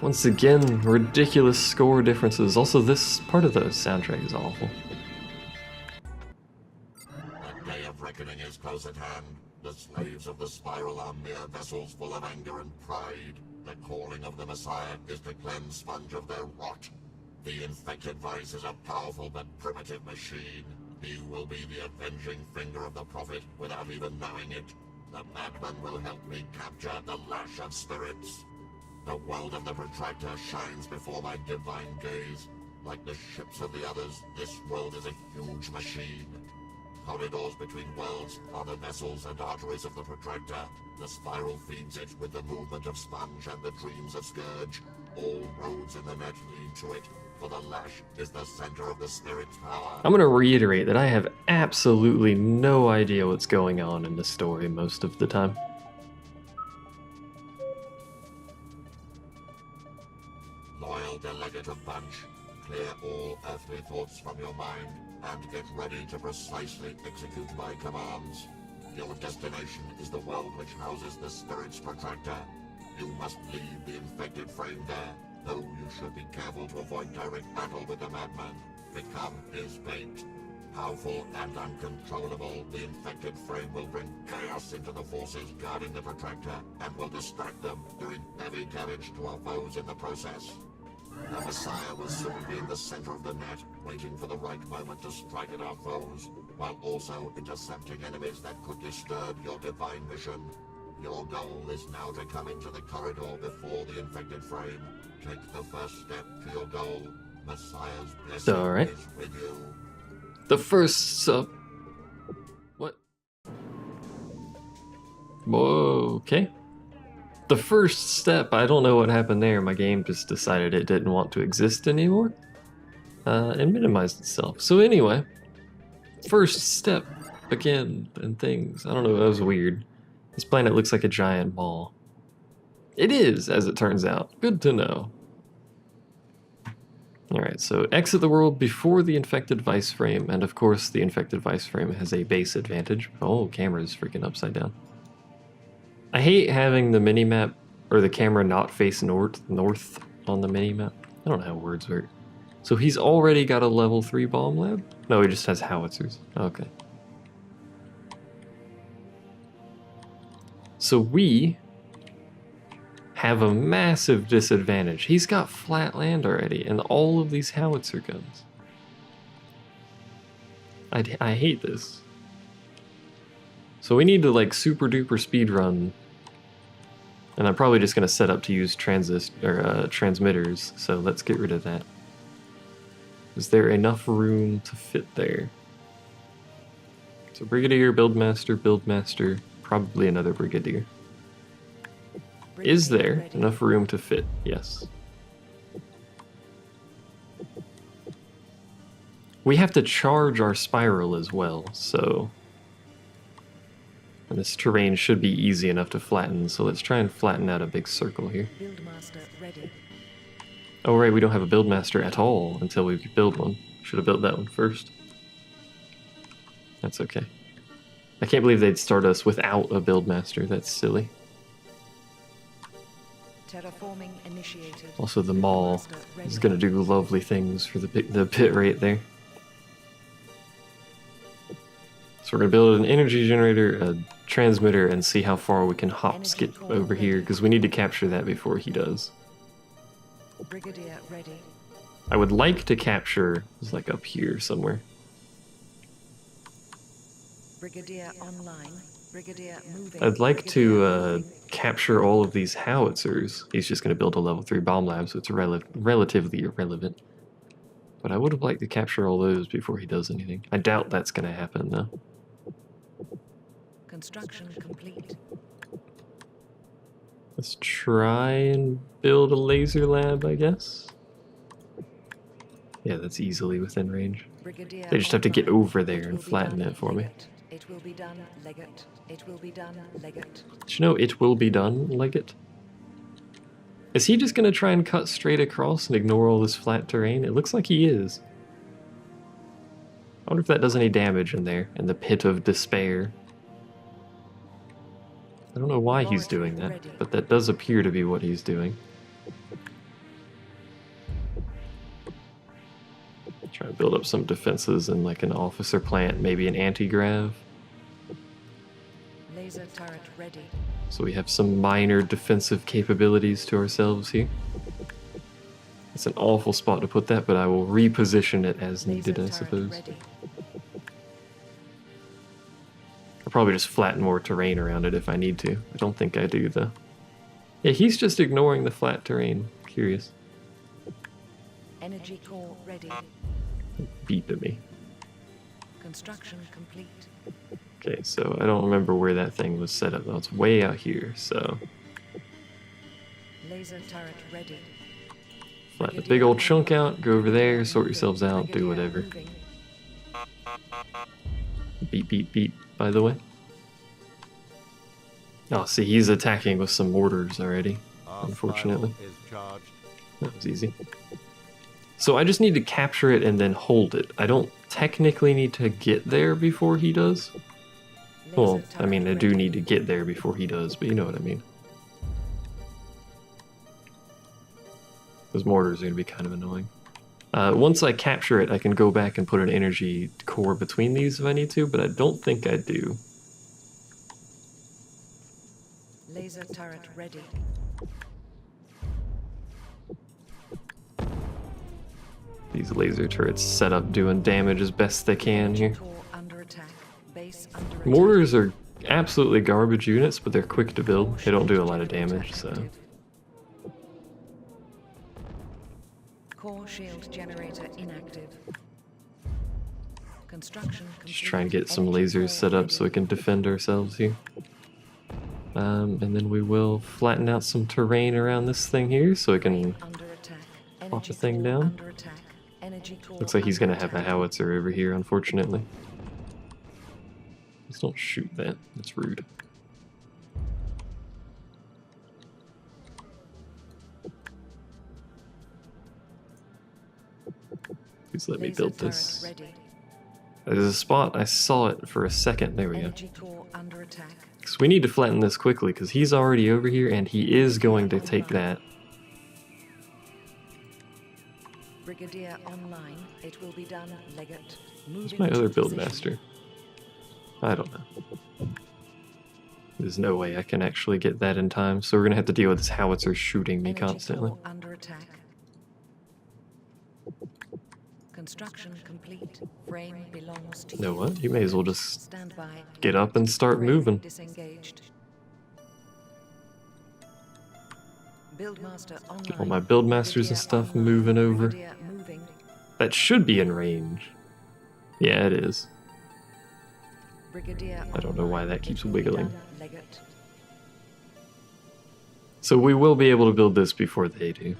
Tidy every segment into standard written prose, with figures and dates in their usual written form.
Once again, ridiculous score differences. Also, this part of the soundtrack is awful. The day of reckoning is close at hand. The slaves of the spiral are mere vessels full of anger and pride. The calling of the Messiah is to cleanse sponge of their rot. The infected vice is a powerful but primitive machine. He will be the avenging finger of the prophet without even knowing it. The madman will help me capture the lash of spirits. The world of the protractor shines before my divine gaze. Like the ships of the others, this world is a huge machine. Corridors between worlds are the vessels and arteries of the protractor. The spiral feeds it with the movement of sponge and the dreams of scourge. All roads in the net lead to it, for the lash is the center of the spirit's power. I'm gonna reiterate that I have absolutely no idea what's going on in the story most of the time. Loyal delegate of Bunch, clear all earthly thoughts from your mind, and get ready to precisely execute my commands. Your destination is the world which houses the spirit's protractor. You must leave the infected frame there, though you should be careful to avoid direct battle with the madman. Become his bait. Powerful and uncontrollable, the infected frame will bring chaos into the forces guarding the protractor, and will distract them, doing heavy damage to our foes in the process. The Messiah will soon be in the center of the net, waiting for the right moment to strike at our foes, while also intercepting enemies that could disturb your divine mission. Your goal is now to come into the corridor before the infected frame. Take the first step to your goal. Messiah's blessing is with you. The first what? Whoa, okay. The first step, I don't know what happened there. My game just decided it didn't want to exist anymore. And minimized itself. So anyway, first step again and things. I don't know, that was weird. This planet looks like a giant ball. It is, as it turns out. Good to know. Alright, so exit the world before the infected vice frame, and of course the infected vice frame has a base advantage. Oh, camera's freaking upside down. I hate having the minimap, or the camera not face north on the minimap. I don't know how words work. So he's already got a level 3 bomb lab? No, he just has howitzers. Okay. So we have a massive disadvantage. He's got flat land already, and all of these howitzer guns. I hate this. So we need to like super duper speed run. And I'm probably just gonna set up to use transmitters, so let's get rid of that. Is there enough room to fit there? So Brigadier, Buildmaster, probably another Brigadier. Is there enough room to fit? Yes. We have to charge our spiral as well, so... And this terrain should be easy enough to flatten, so let's try and flatten out a big circle here. Oh right, we don't have a Buildmaster at all until we build one. Should have built that one first. That's okay. I can't believe they'd start us without a Buildmaster, that's silly. Terraforming initiated. Also the Maul is going to do lovely things for the pit right there. So we're going to build an energy generator, a transmitter, and see how far we can hop skip over here, because we need to capture that before he does. Brigadier ready. I would like to capture, it's like up here somewhere. Brigadier online. Brigadier moving. I'd like to capture all of these howitzers. He's just going to build a level 3 bomb lab, so it's relatively irrelevant. But I would have liked to capture all those before he does anything. I doubt that's going to happen, though. Construction complete. Let's try and build a laser lab, I guess. Yeah, that's easily within range. Brigadier They just have to get online. over there and flatten it for me. It will be done, Legate. It will be done, Legate. Did you know it will be done, Leggett? Is he just going to try and cut straight across and ignore all this flat terrain? It looks like he is. I wonder if that does any damage in there, in the pit of despair. I don't know why he's doing that, but that does appear to be what he's doing. Try to build up some defenses in like an officer plant, maybe an anti-grav. Laser turret ready. So we have some minor defensive capabilities to ourselves here. It's an awful spot to put that, but I will reposition it as needed, I suppose. Ready. I'll probably just flatten more terrain around it if I need to. I don't think I do, though. Yeah, he's just ignoring the flat terrain. Curious. Energy core ready. Beat to me. Construction complete. Okay, so I don't remember where that thing was set up, though. It's way out here, so... Laser turret ready. Flatten a big old chunk out, go over there, sort yourselves out, do whatever. Beat, beat, beat, by the way. Oh, see, he's attacking with some mortars already, unfortunately. That was easy. So I just need to capture it and then hold it. I don't technically need to get there before he does. Well, I mean, I do need to get there before he does, but you know what I mean. Those mortars are going to be kind of annoying. Once I capture it, I can go back and put an energy core between these if I need to, but I don't think I do. Laser turret ready. These laser turrets set up doing damage as best they can here. Under attack. Base under attack. Mortars are absolutely garbage units, but they're quick to build. They don't do a lot of damage, so... Core shield generator inactive. Construction complete. Just try and get some lasers set up so we can defend ourselves here. And then we will flatten out some terrain around this thing here so we can pop the thing down. Looks like he's gonna have a howitzer over here, unfortunately. Just don't shoot that. That's rude. Please let me build this. There's a spot. I saw it for a second. There we go. So we need to flatten this quickly because he's already over here and he is going to take that. Brigadier online. It will be done, Legate. Where's my other build master? I don't know. There's no way I can actually get that in time, so we're gonna have to deal with this howitzer shooting me constantly. Under attack. Construction complete. Frame belongs to You know what? You may as well just Stand by. get up and start Frame moving. Disengaged. Buildmaster online. All my build masters and stuff Brigadier moving online. over. Brigadier moving. That should be in range. Yeah, it is. Brigadier I don't know why that keeps It will be wiggling. done, Legate. So we will be able to build this before they do.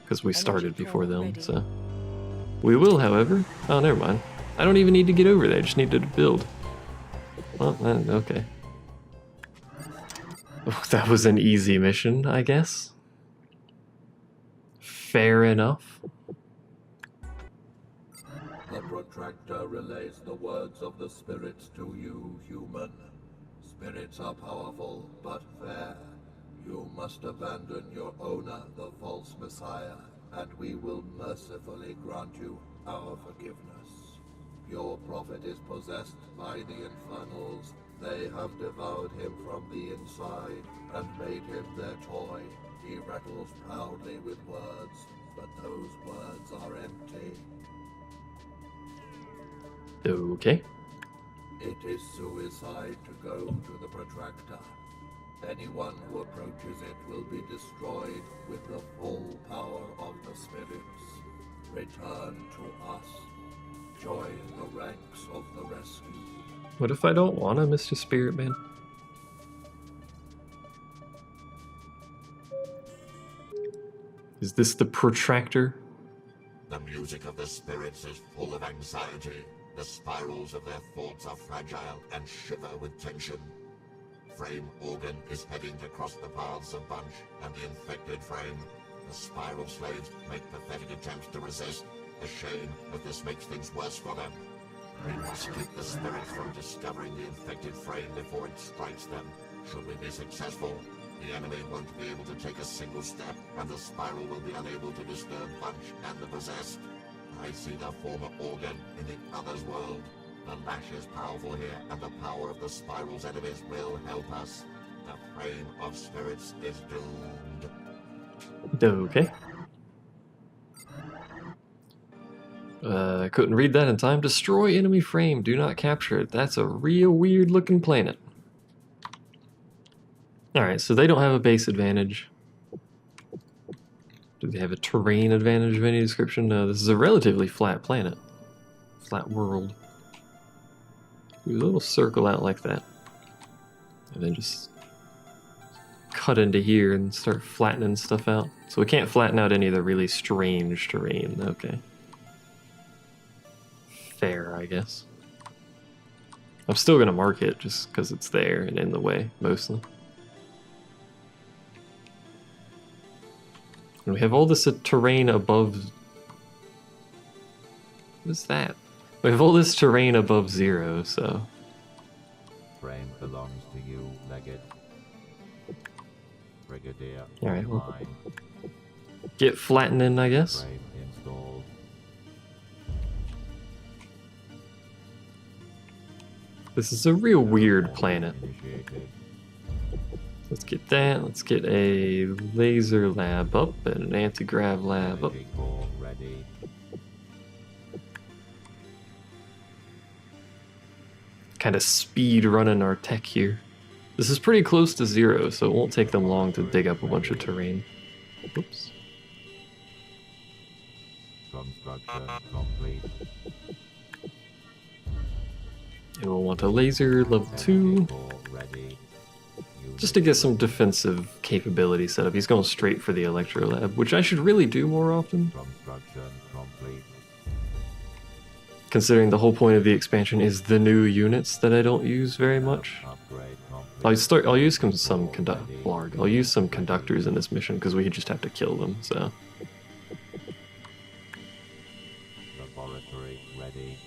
Because we Energy started before core them, ready. so... We will, however... Oh, never mind. I don't even need to get over there, I just need to build. Well, okay. Oh, that was an easy mission, I guess. Fair enough. The protractor relays the words of the spirits to you, human. Spirits are powerful, but fair. You must abandon your owner, the false messiah, and we will mercifully grant you our forgiveness. Your prophet is possessed by the infernals. They have devoured him from the inside and made him their toy. He rattles proudly with words, but those words are empty. Okay. It is suicide to go to the protractor. Anyone who approaches it will be destroyed with the full power of the spirits. Return to us. Join the ranks of the rescue. What if I don't want to, Mr. Spirit Man? Is this the protractor? The music of the spirits is full of anxiety. The spirals of their thoughts are fragile and shiver with tension. Frame organ is heading to cross the paths of Bunch and the infected frame. The spiral slaves make pathetic attempts to resist. A shame, but this makes things worse for them. We must keep the spirits from discovering the infected frame before it strikes them. Should we be successful, the enemy won't be able to take a single step, and the spiral will be unable to disturb Bunch and the possessed. I see the former organ in the other's world. The lash is powerful here, and the power of the spiral's enemies will help us. The frame of spirits is doomed. Okay. I couldn't read that in time. Destroy enemy frame. Do not capture it. That's a real weird looking planet. Alright, so they don't have a base advantage. Do they have a terrain advantage of any description? No, this is a relatively flat planet. Flat world. Do a little circle out like that. And then just cut into here and start flattening stuff out. So we can't flatten out any of the really strange terrain. Okay. Fair, I guess. I'm still gonna mark it just because it's there and in the way, mostly. And we have all this terrain above... What is that? We have all this terrain above 0, so... Frame belongs to you, Legate. Brigadier. Alright, well, get flattening, I guess. Frame installed. This is a real weird planet. Initiated. Let's get that. Let's get a laser lab up and an anti-grav lab up. Energy core ready. Kind of speed running our tech here. This is pretty close to 0, so it won't take them long to dig up a bunch of terrain. Oops. Construction complete. And we'll want a laser level 2. Energy core ready. Just to get some defensive capability set up. He's going straight for the electro lab, which I should really do more often. Construction complete. Considering the whole point of the expansion is the new units that I don't use very much. Upgrade complete. I'll use I'll use some conductors in this mission because we just have to kill them. So Laboratory ready.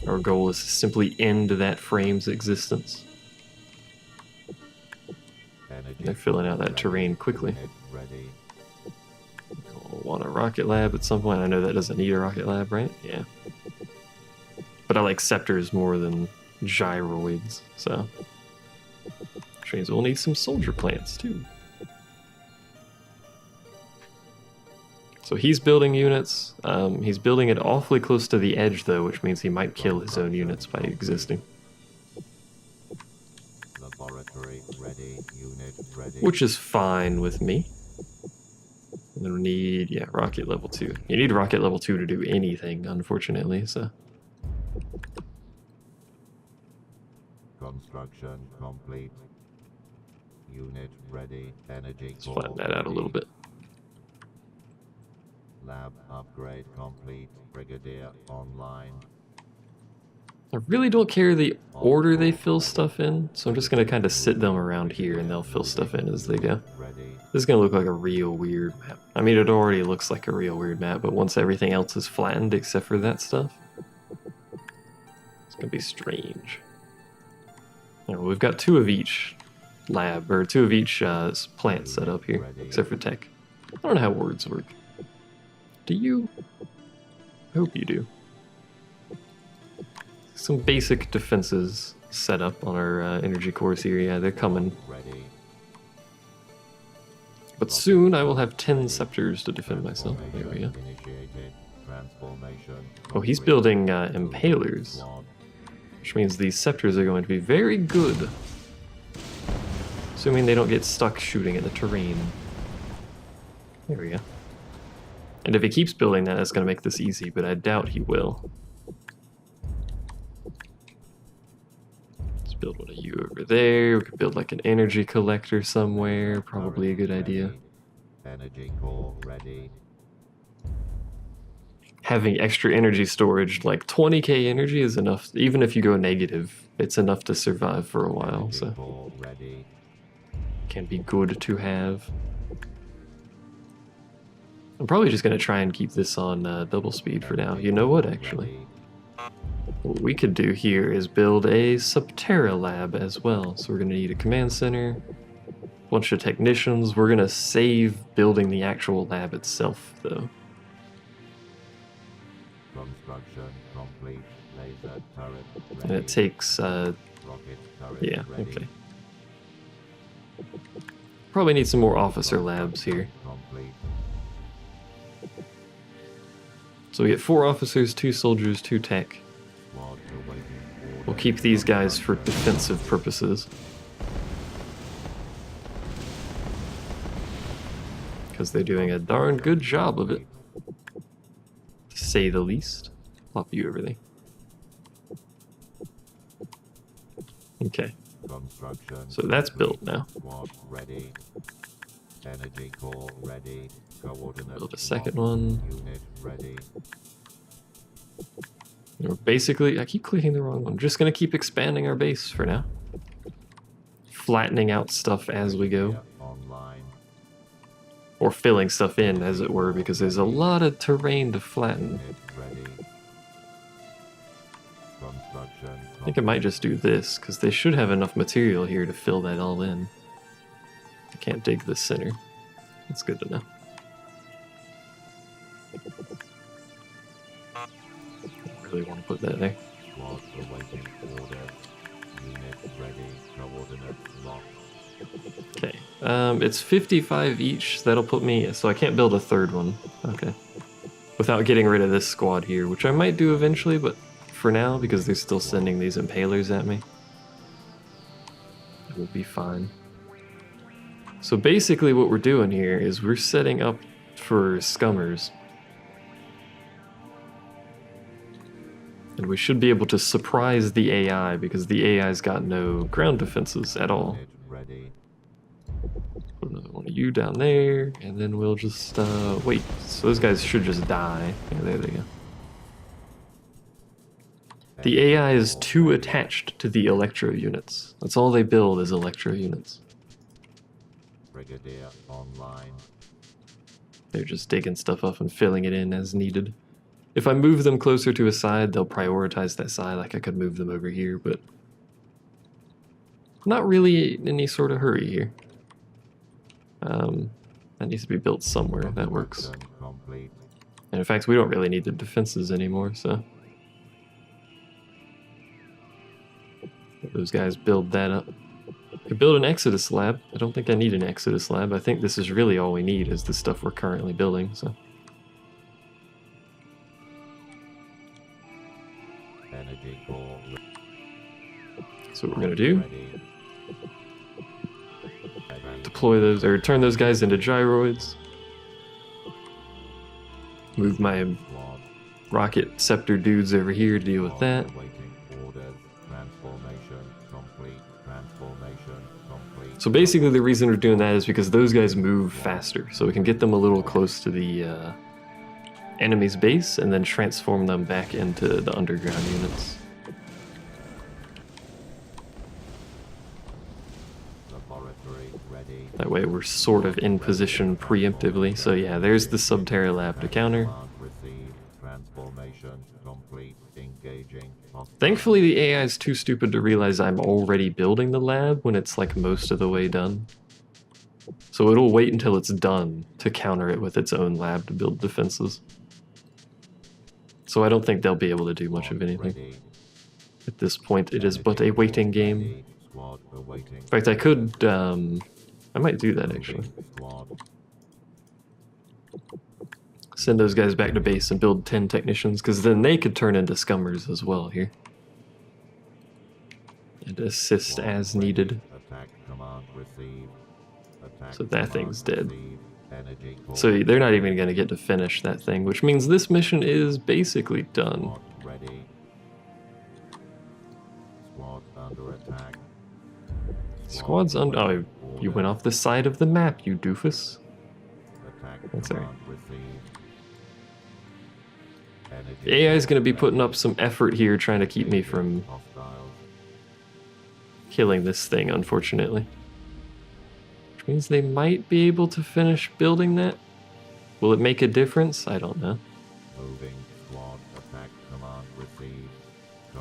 our goal is to simply end that frame's existence. Energy They're filling out that ready. terrain quickly. Unit ready. I'll want a rocket lab at some point. I know that doesn't need a rocket lab, right? Yeah. But I like scepters more than gyroids, so. Which means we'll need some soldier plants too. So he's building units. He's building it awfully close to the edge though, which means he might kill his own units by existing. Laboratory ready. Unit ready. Which is fine with me. And then we need, yeah, rocket level 2. You need rocket level 2 to do anything, unfortunately, so. Construction complete. Unit ready. Energy Let's core flatten that out a little bit. Lab upgrade complete. Brigadier online. I really don't care the order they fill stuff in, so I'm just going to kind of sit them around here and they'll fill stuff in as they go. Ready. This is going to look like a real weird map. I mean, it already looks like a real weird map, but once everything else is flattened except for that stuff, it's going to be strange. Alright, well, we've got 2 of each lab, or 2 of each plant set up here, except for tech. I don't know how words work. Do you? I hope you do. Some basic defenses set up on our energy cores here. Yeah, they're coming. Ready. But soon I will have 10 scepters to defend myself. There we go. Initiated. Transformation. Oh, he's building impalers, which means these scepters are going to be very good. Assuming they don't get stuck shooting at the terrain. There we go. And if he keeps building that, that's going to make this easy, but I doubt he will. Let's build one of you over there. We could build like an energy collector somewhere. Probably a good idea. Energy core ready. Having extra energy storage, like 20k energy is enough. Even if you go negative, it's enough to survive for a while, Energy so core ready. can be good to have. I'm probably just going to try and keep this on double speed for now. You know what, actually? Ready. What we could do here is build a Subterra lab as well. So we're going to need a command center, a bunch of technicians. We're going to save building the actual lab itself, though. Construction complete. Laser turret ready. And it takes, Rocket turret yeah, ready. okay. Probably need some more officer labs here. Complete. So we get 4 officers, 2 soldiers, 2 tech. Squad awaiting order. We'll keep these guys for defensive purposes. Because they're doing a darn good job of it. To say the least. Flop you everything. Okay, Construction. so that's built now. Squad ready. Energy core ready. Coordinates. Build a second one. Unit ready. We're basically, I keep clicking the wrong one. Just gonna keep expanding our base for now. Flattening out stuff as we go. Online. Or filling stuff in, as it were, because there's a lot of terrain to flatten. Unit ready. Construction. I think I might just do this, because they should have enough material here to fill that all in. I can't dig the center. That's good to know. I really want to put that there. Squad awaiting order. Unit ready. Coordinates locked. Okay, it's 55 each. That'll put me, so I can't build a third one. Okay. Without getting rid of this squad here, which I might do eventually, but for now, because they're still sending these impalers at me, it will be fine. So basically what we're doing here is we're setting up for scummers. And we should be able to surprise the AI, because the AI's got no ground defenses at all. Unit ready. Put another one of you down there, and then we'll just, wait. So those guys should just die. Yeah, there they go. The AI is too attached to the electro units. That's all they build is electro units. Brigadier online. They're just digging stuff up and filling it in as needed. If I move them closer to a side, they'll prioritize that side, like I could move them over here, but not really in any sort of hurry here. That needs to be built somewhere. That works. Construction complete. And in fact, we don't really need the defenses anymore, so let those guys build that up. I could build an Exodus lab. I don't think I need an Exodus lab. I think this is really all we need is the stuff we're currently building, so. Energy core That's what we're gonna do. ready. Ready. Deploy those, or turn those guys into gyroids. Move my Squad. rocket scepter dudes over here to deal with that. Awaiting orders. Transformation complete. Transformation complete. So basically the reason we're doing that is because those guys move faster, so we can get them a little close to the enemy's base and then transform them back into the underground units. Laboratory ready. That way we're sort of in position preemptively. So yeah, there's the Subterra lab to counter. Command received. Transformation complete. Engaging. Hostile. Thankfully the AI is too stupid to realize I'm already building the lab when it's like most of the way done. So it'll wait until it's done to counter it with its own lab to build defenses. So I don't think they'll be able to do much of anything. Ready. At this point, it is but a waiting game. Ready. Squad awaiting. In fact, I could, I might do that actually. Squad. Send those guys back to base and build 10 technicians, because then they could turn into scummers as well here. And assist as needed. Attack command received. Attack So that command thing's dead. received. Energy core. So they're not even going to get to finish that thing, which means this mission is basically done. Squad ready. Squad under attack. Squad's under... Oh, you went off the side of the map, you doofus. Attack That's all right. command received. Energy The AI is core going to be ready. putting up some effort here trying to keep me from Hostiles. killing this thing, unfortunately. Which means they might be able to finish building that. Will it make a difference? I don't know. Moving squad. Attack command received.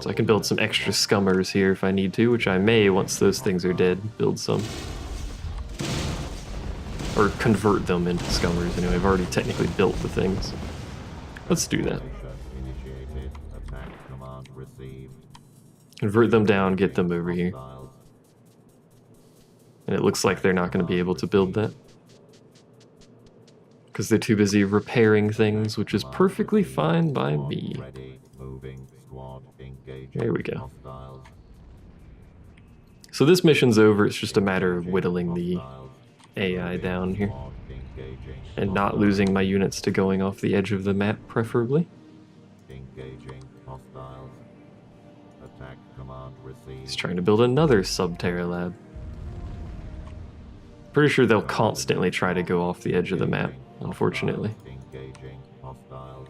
So I can build some extra scummers here if I need to, which I may, once those things are dead, build some. Or convert them into scummers anyway. I've already technically built the things. Let's do that. Initiated. Convert them down, get them over here. Hostiles. And it looks like they're not going to be able to build that. Because they're too busy repairing things, which is perfectly fine by me. Ready. Moving. Squad. Engaging. There we go. Hostiles. So this mission's over, it's just a matter of whittling the Hostiles. AI down here. Squad. Engaging. And not losing my units to going off the edge of the map, preferably. Engaging. Hostiles. Attack command received. He's trying to build another Subterra lab. Pretty sure they'll constantly try to go off the edge of the map, unfortunately. Engaging. Hostiles.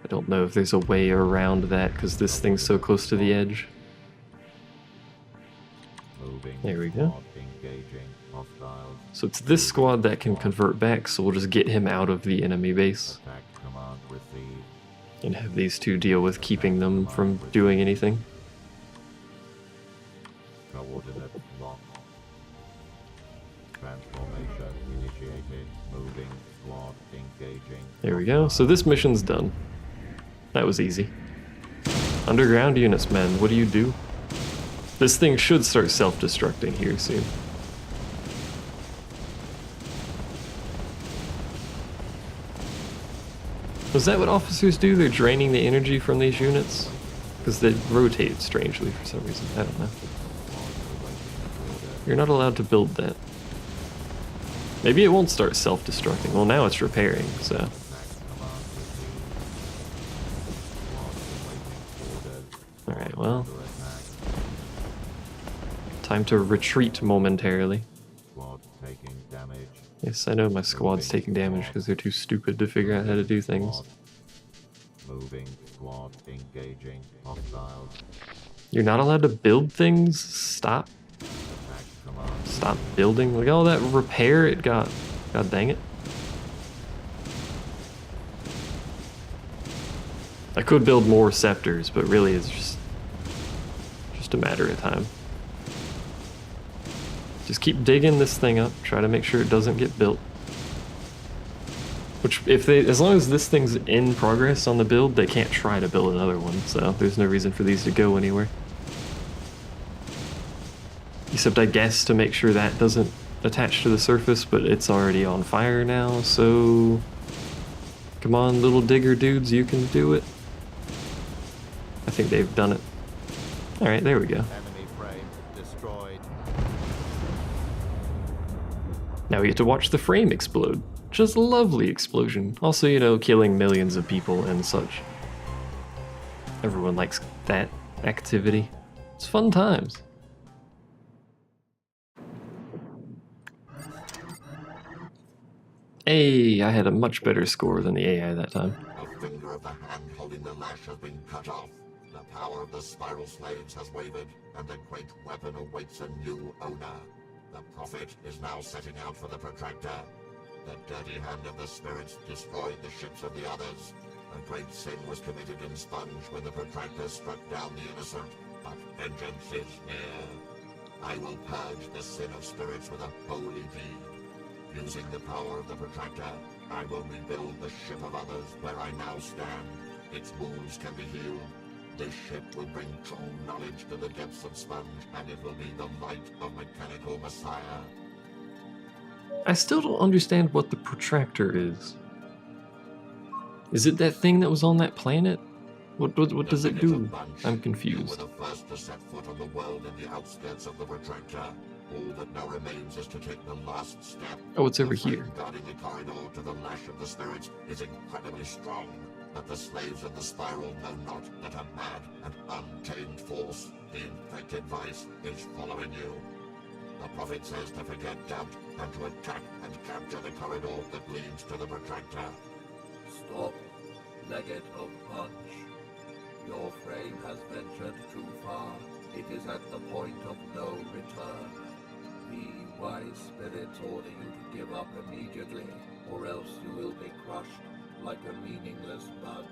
I don't know if there's a way around that because this thing's so close to the edge. Moving. There we go. Squad. Engaging. Hostiles. So it's this squad that can convert back, so we'll just get him out of the enemy base Attack command received. and have these two deal with keeping them from doing anything. Coordinates locked. Transformation initiated. Moving. Squad. Engaging. There we go. So this mission's done. That was easy. Underground units, men, what do you do? This thing should start self-destructing here soon. Was that what officers do? They're draining the energy from these units? Because they rotate strangely for some reason. I don't know. You're not allowed to build that. Maybe it won't start self-destructing. Well, now it's repairing, so... Alright, well... Time to retreat momentarily. Squad taking damage. Yes, I know my squad's taking damage because they're too stupid to figure out how to do things. Moving. Squad engaging. Hostiles. You're not allowed to build things? Stop. Attack command. Stop building. Look at all that repair it got. God dang it. I could build more scepters, but really it's just a matter of time. Just keep digging this thing up, try to make sure it doesn't get built. Which, as long as this thing's in progress on the build, they can't try to build another one, so there's no reason for these to go anywhere. Except, I guess, to make sure that doesn't attach to the surface, but it's already on fire now, so... Come on, little digger dudes, you can do it. I think they've done it. Alright, there we go. Enemy frame destroyed. Now we get to watch the frame explode. Just a lovely explosion. Also, you know, killing millions of people and such. Everyone likes that activity. It's fun times. Hey, I had a much better score than the AI that time. A finger of the hand holding the lash has been cut off. The power of the spiral slaves has wavered, and the great weapon awaits a new owner. The prophet is now setting out for the protractor. The dirty hand of the spirits destroyed the ships of the others. A great sin was committed in Sponge when the protractor struck down the innocent, but vengeance is near. I will purge the sin of spirits with a holy deed. Using the power of the protractor, I will rebuild the ship of others where I now stand. Its wounds can be healed. This ship will bring true knowledge to the depths of Sponge, and it will be the light of mechanical Messiah. I still don't understand what the protractor is. Is it that thing that was on that planet? What does it do? I'm confused. You were the first to set foot on the world in the outskirts of the protractor. All that now remains is to take the last step. Oh, it's over The flame here. guarding the corridor to the lash of the spirits is incredibly strong, but the slaves of the spiral know not that a mad and untamed force, the infected vice, is following you. The prophet says to forget doubt and to attack and capture the corridor that leads to the protractor. Stop, Legate of Punch. Your frame has ventured too far. It is at the point of no return. The wise spirits order you to give up immediately, or else you will be crushed like a meaningless bug.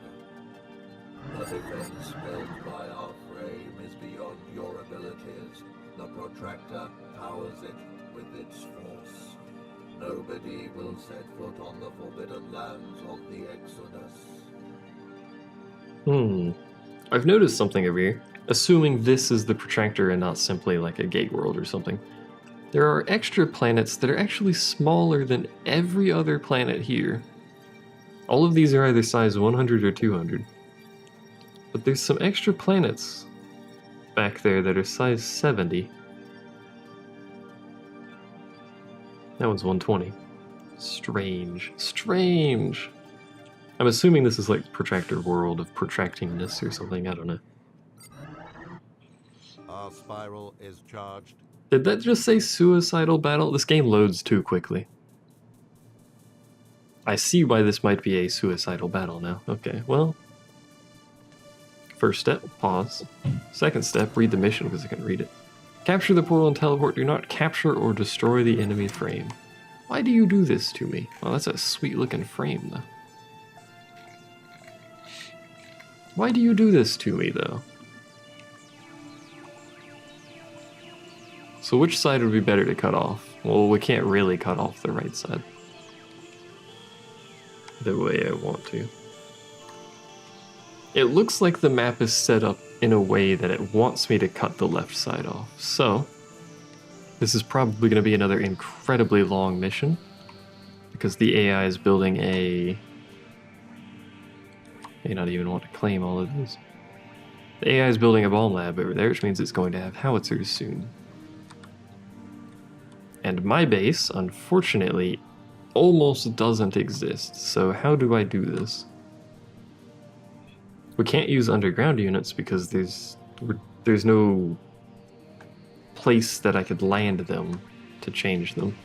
The defense built by our frame is beyond your abilities. The protractor powers it with its force. Nobody will set foot on the forbidden lands of the Exodus. I've noticed something over here. assuming this is the protractor and not simply like a gate world or something, there are extra planets that are actually smaller than every other planet here. All of these are either size 100 or 200. But there's some extra planets back there that are size 70. That one's 120. Strange. Strange. I'm assuming this is like Protractor World of Protractingness or something, I don't know. Our spiral is charged. Did that just say suicidal battle? This game loads too quickly. I see why this might be a suicidal battle now. Okay, well. First step, pause. Second step, read the mission because I can read it. Capture the portal and teleport. Do not capture or destroy the enemy frame. Why do you do this to me? Well, that's a sweet looking frame though. Why do you do this to me though? So which side would be better to cut off? Well, we can't really cut off the right side the way I want to. It looks like the map is set up in a way that it wants me to cut the left side off. So this is probably going to be another incredibly long mission because the AI is building a... may not even want to claim all of this. The AI is building a bomb lab over there, which means it's going to have howitzers soon. And my base, unfortunately, almost doesn't exist. So how do I do this? We can't use underground units because there's no place that I could land them to change them.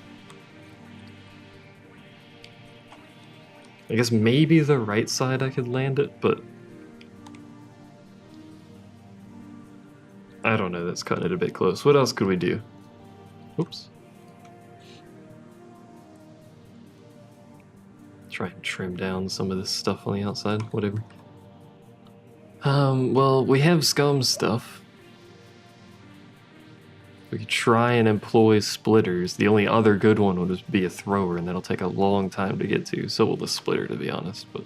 I guess maybe the right side I could land it, but I don't know, that's cutting it a bit close. What else could we do? Oops. Try and trim down some of this stuff on the outside, whatever. Well, we have scum stuff. We could try and employ splitters. The only other good one would just be a thrower, and that'll take a long time to get to. So will the splitter, to be honest, but...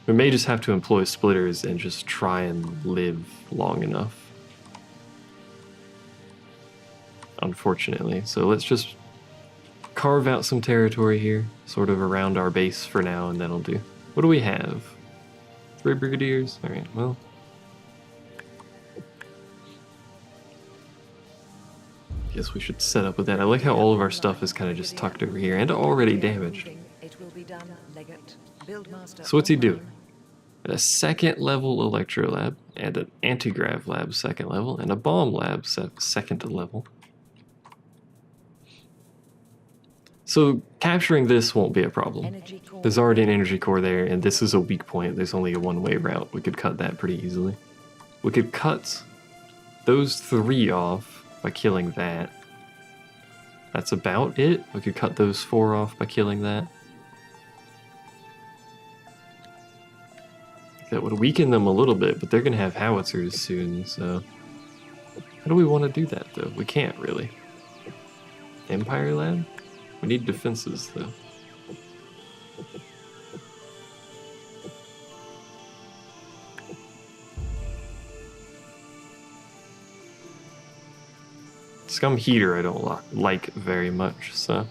we may just have to employ splitters and just try and live long enough. Unfortunately. So let's just carve out some territory here, sort of around our base for now, and that'll do. What do we have? 3 brigadiers? Alright, well... guess we should set up with that. I like how all of our stuff is kind of just tucked over here and already damaged. So what's he doing? A 2nd level electro lab, and an anti-grav lab 2nd level, and a bomb lab 2nd level. So capturing this won't be a problem. There's already an energy core there, and this is a weak point. There's only a one-way route. We could cut that pretty easily. We could cut those 3 off by killing that. That's about it. We could cut those 4 off by killing that. That would weaken them a little bit, but they're going to have howitzers soon, so... how do we want to do that, though? We can't, really. Empire Lab? We need defenses, though. Scum Heater I don't like very much, so...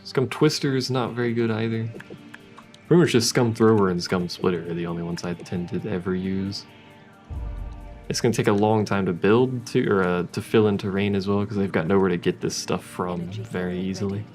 Scum Twister is not very good either. Pretty much just Scum Thrower and Scum Splitter are the only ones I tend to ever use. It's going to take a long time to build, to fill in terrain as well, because they've got nowhere to get this stuff from very easily.